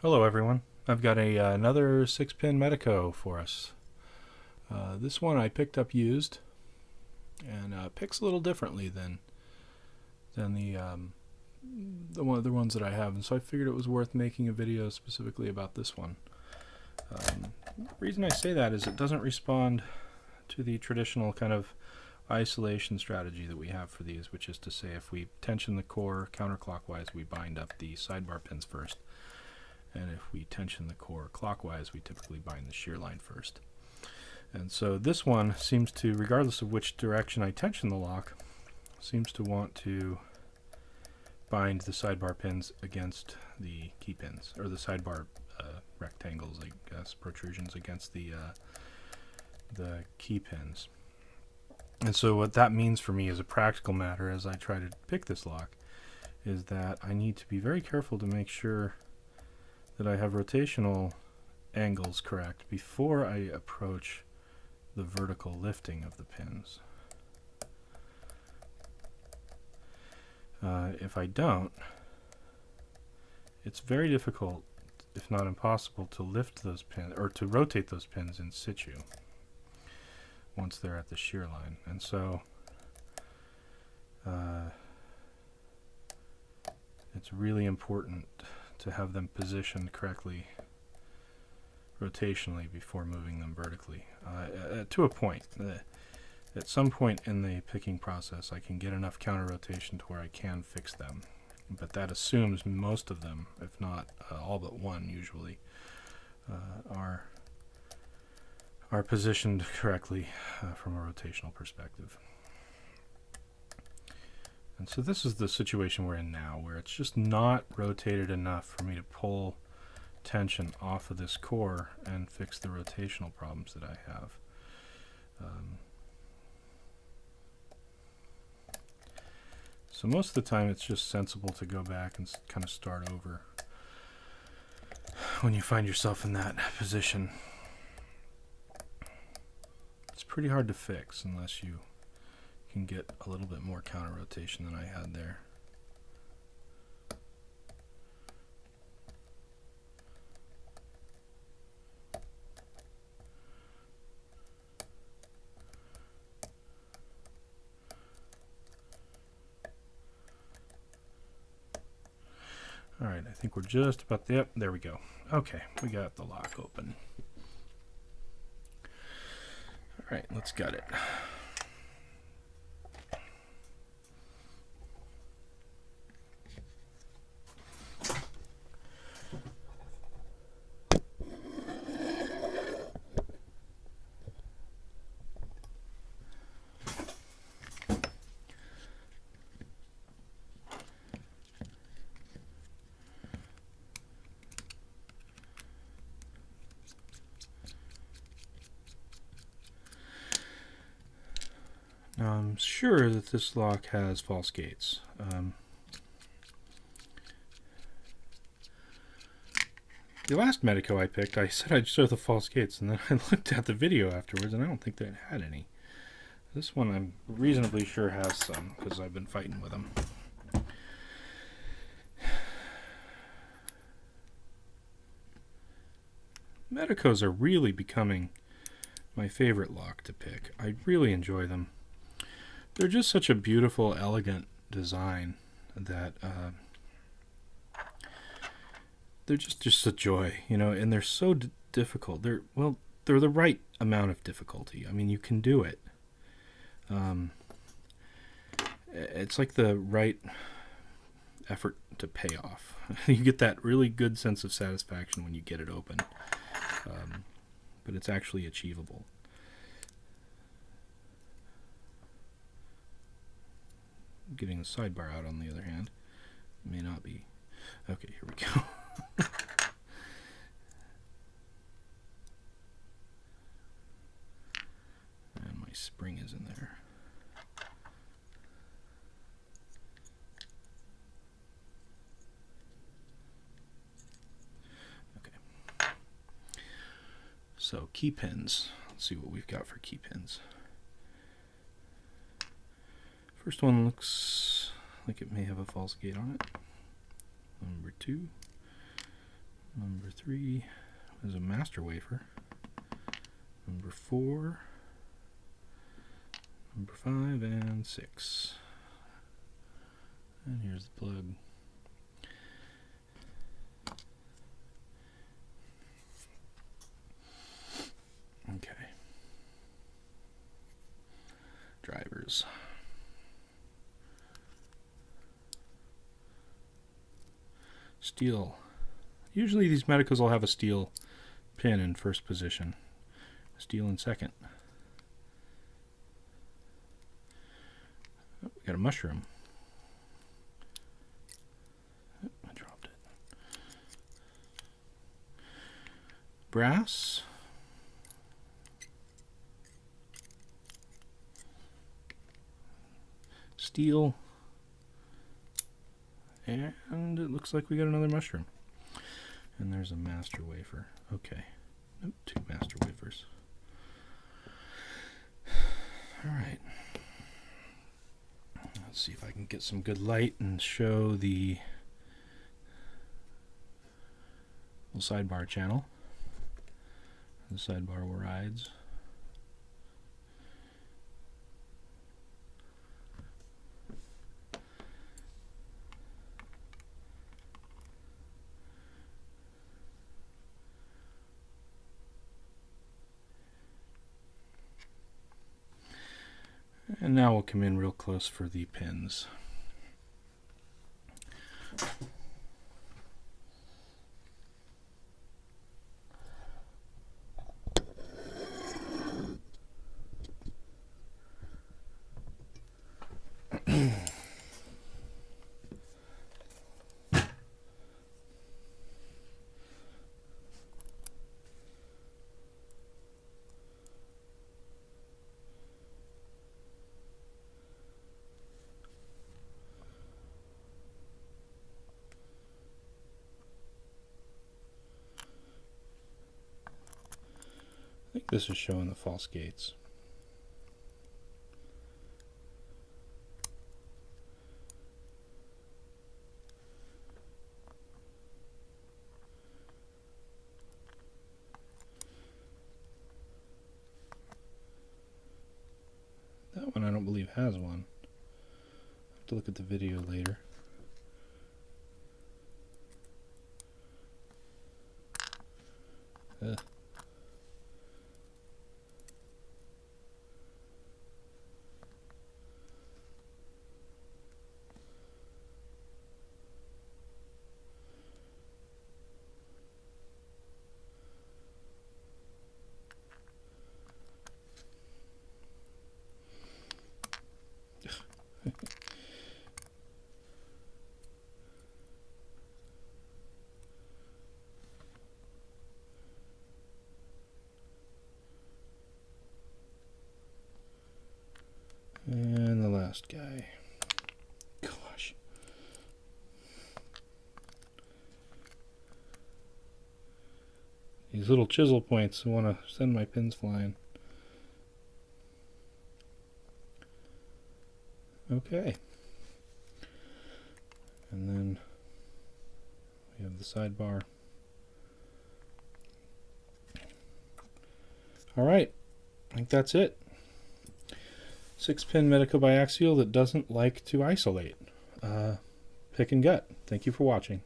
Hello everyone. I've got another 6-pin Medeco for us. This one I picked up used and picks a little differently than the other ones that I have, and so I figured it was worth making a video specifically about this one. The reason I say that is it doesn't respond to the traditional kind of isolation strategy that we have for these, which is to say if we tension the core counterclockwise, we bind up the sidebar pins first. And if we tension the core clockwise, we typically bind the shear line first. And so this one seems to, regardless of which direction I tension the lock, seems to want to bind the sidebar pins against the key pins, or the sidebar rectangles, I guess, protrusions against the key pins. And so what that means for me as a practical matter as I try to pick this lock is that I need to be very careful to make sure that I have rotational angles correct before I approach the vertical lifting of the pins. If I don't, it's very difficult, if not impossible, to lift those pins or to rotate those pins in situ once they're at the shear line. And so it's really important to have them positioned correctly rotationally before moving them vertically. To a point. At some point in the picking process, I can get enough counter rotation to where I can fix them. But that assumes most of them, if not all but one usually, are positioned correctly from a rotational perspective. And so this is the situation we're in now, where it's just not rotated enough for me to pull tension off of this core and fix the rotational problems that I have. So most of the time it's just sensible to go back and kind of start over when you find yourself in that position. It's pretty hard to fix unless you can get a little bit more counter rotation than I had there. Alright, I think we're just about there. Yep, there we go. Okay, we got the lock open. Alright, let's gut it. Now I'm sure that this lock has false gates. The last Medeco I picked, I said I'd show the false gates, and then I looked at the video afterwards, and I don't think that it had any. This one I'm reasonably sure has some, because I've been fighting with them. Medecos are really becoming my favorite lock to pick. I really enjoy them. They're just such a beautiful, elegant design that they're just a joy, you know, and they're so difficult. They're the right amount of difficulty. I mean, you can do it. It's like the right effort to pay off. You get that really good sense of satisfaction when you get it open, but it's actually achievable. Getting the sidebar out, on the other hand, may not be. Okay, here we go. And my spring is in there. Okay. So key pins. Let's see what we've got for key pins. First one looks like it may have a false gate on it. Number 2. Number 3 is a master wafer. Number 4, number 5, and 6. And here's the plug. Okay. Drivers. Steel. Usually these Medecos will have a steel pin in first position. Steel in second. Oh, we got a mushroom. Oh, I dropped it. Brass. Steel. And it looks like we got another mushroom. And there's a master wafer. Okay. Nope, 2 master wafers. Alright. Let's see if I can get some good light and show the little sidebar channel. The sidebar rides. And now we'll come in real close for the pins. I think this is showing the false gates. That one I don't believe has one. I'll have to look at the video later. And the last guy. Gosh. These little chisel points, I want to send my pins flying. Okay. And then we have the sidebar. Alright, I think that's it. 6-pin Medeco Biaxial that doesn't like to isolate. Pick and gut. Thank you for watching.